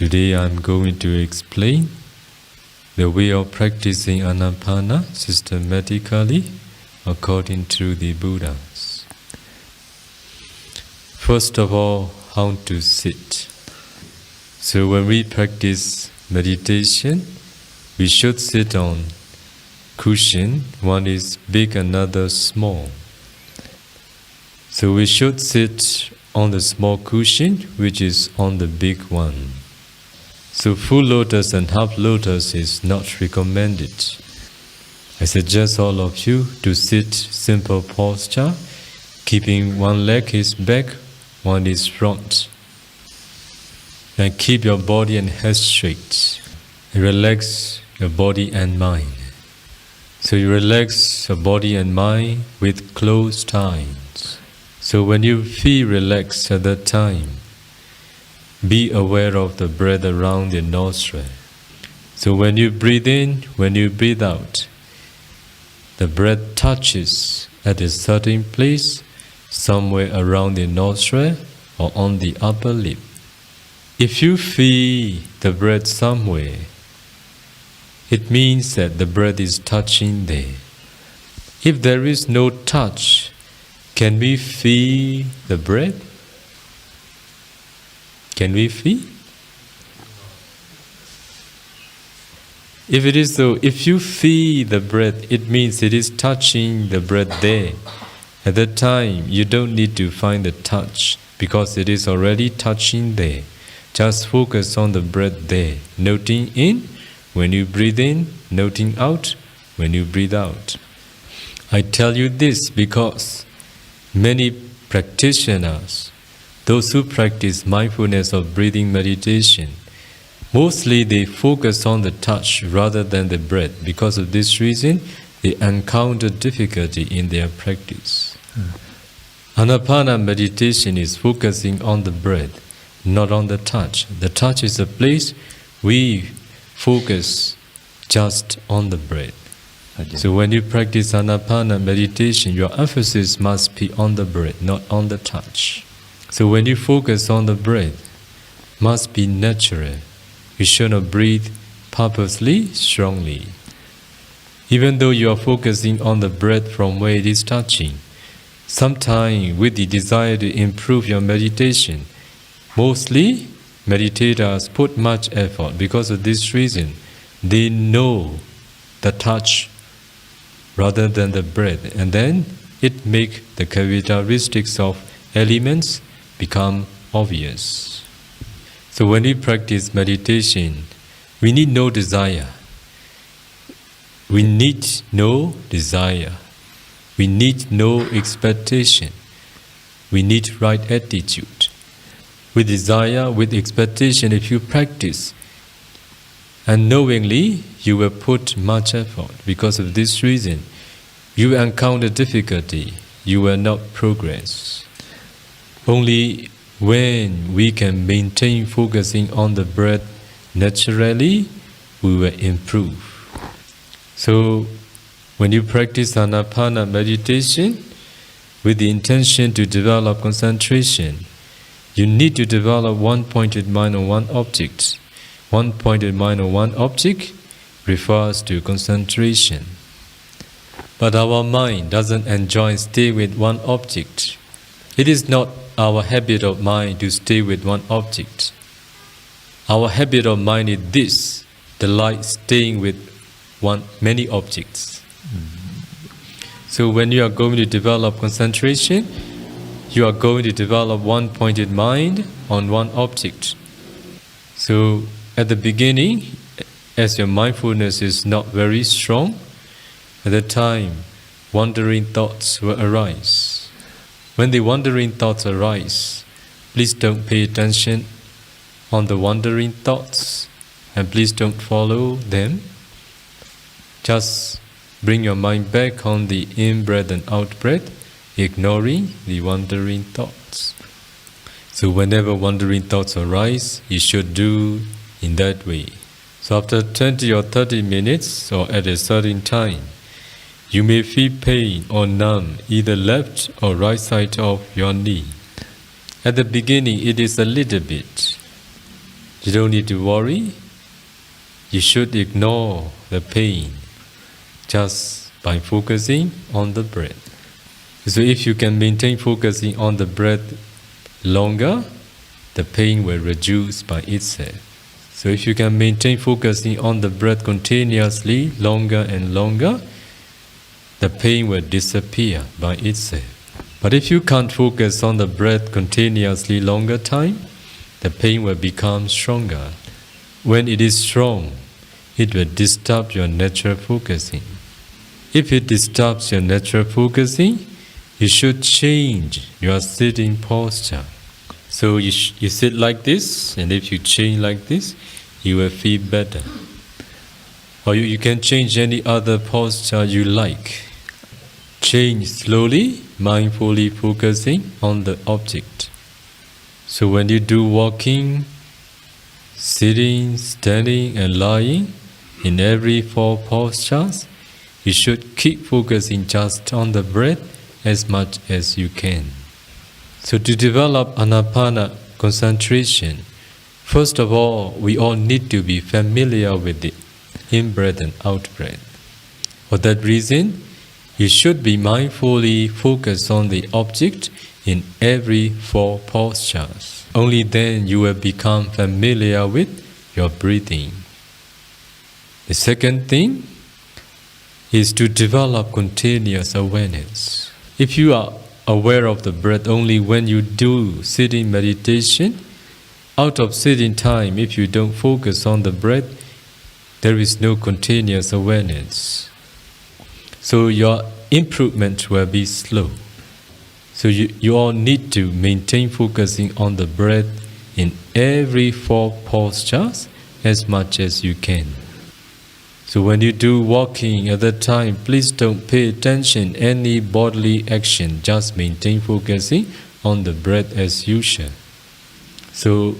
Today I'm going to explain the way of practicing Anapana systematically according to the Buddhas. First of all, how to sit. So when we practice meditation, we should sit on cushion. One is big, another small. So we should sit on the small cushion, which is on the big one. So full lotus and half lotus is not recommended. I suggest all of you to sit simple posture, keeping one leg is back, one is front. And keep your body and head straight. Relax your body and mind. So you relax your body and mind with closed eyes. So when you feel relaxed at that time, be aware of the breath around your nostril. So when you breathe in, when you breathe out, the breath touches at a certain place, somewhere around the nostril or on the upper lip. If you feel the breath somewhere, it means that the breath is touching there. If there is no touch, can we feel the breath? Can we feel? If it is so, if you feel the breath, it means it is touching the breath there. At that time, you don't need to find the touch because it is already touching there. Just focus on the breath there, noting in when you breathe in, noting out when you breathe out. I tell you this because many practitioners, those who practice mindfulness of breathing meditation, mostly they focus on the touch rather than the breath. Because of this reason, they encounter difficulty in their practice. Anapana meditation is focusing on the breath, not on the touch. The touch is a place we focus just on the breath. So when you practice Anapana meditation, your emphasis must be on the breath, not on the touch. So when you focus on the breath, must be natural. You should not breathe purposely, strongly. Even though you are focusing on the breath from where it is touching, sometimes with the desire to improve your meditation, mostly meditators put much effort. Because of this reason, they know the touch rather than the breath, and then it makes the characteristics of elements become obvious. So when we practice meditation, we need no desire. We need no desire. We need no expectation. We need right attitude. With desire, with expectation, if you practice, unknowingly, you will put much effort. Because of this reason, you will encounter difficulty. You will not progress. Only when we can maintain focusing on the breath naturally, we will improve. So, when you practice Anapana meditation with the intention to develop concentration, you need to develop one-pointed mind on one object. One-pointed mind on one object refers to concentration. But our mind doesn't enjoy stay with one object. It is not our habit of mind to stay with one object. Our habit of mind is this, the like staying with many objects. So when you are going to develop concentration, you are going to develop one-pointed mind on one object. So at the beginning, as your mindfulness is not very strong, at that time, wandering thoughts will arise. When the wandering thoughts arise, please don't pay attention on the wandering thoughts and please don't follow them. Just bring your mind back on the in-breath and out-breath, ignoring the wandering thoughts. So whenever wandering thoughts arise, you should do in that way. So after 20 or 30 minutes or at a certain time, you may feel pain or numb either left or right side of your knee. At the beginning, it is a little bit. You don't need to worry. You should ignore the pain just by focusing on the breath. So if you can maintain focusing on the breath longer, the pain will reduce by itself. So if you can maintain focusing on the breath continuously longer and longer, the pain will disappear by itself. But if you can't focus on the breath continuously longer time, the pain will become stronger. When it is strong, it will disturb your natural focusing. If it disturbs your natural focusing, you should change your sitting posture. So you sit like this, and if you change like this, you will feel better. Or you can change any other posture you like. Change slowly, mindfully focusing on the object. So when you do walking, sitting, standing and lying, in every 4 postures, you should keep focusing just on the breath as much as you can. So to develop Anapana concentration, first of all, we all need to be familiar with the in-breath and out-breath. For that reason, you should be mindfully focused on the object in every 4 postures. Only then you will become familiar with your breathing. The second thing is to develop continuous awareness. If you are aware of the breath only when you do sitting meditation, out of sitting time, if you don't focus on the breath, there is no continuous awareness. So your improvement will be slow. So you all need to maintain focusing on the breath in every 4 postures as much as you can. So when you do walking at that time, please don't pay attention any bodily action, just maintain focusing on the breath as usual. So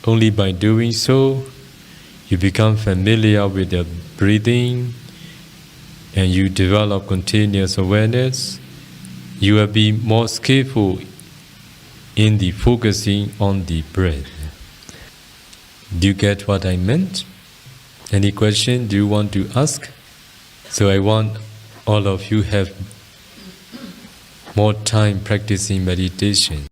only by doing so, you become familiar with your breathing and you develop continuous awareness. You will be more skillful in the focusing on the breath. Do you get what I meant? Any question do you want to ask? So I want all of you have more time practicing meditation.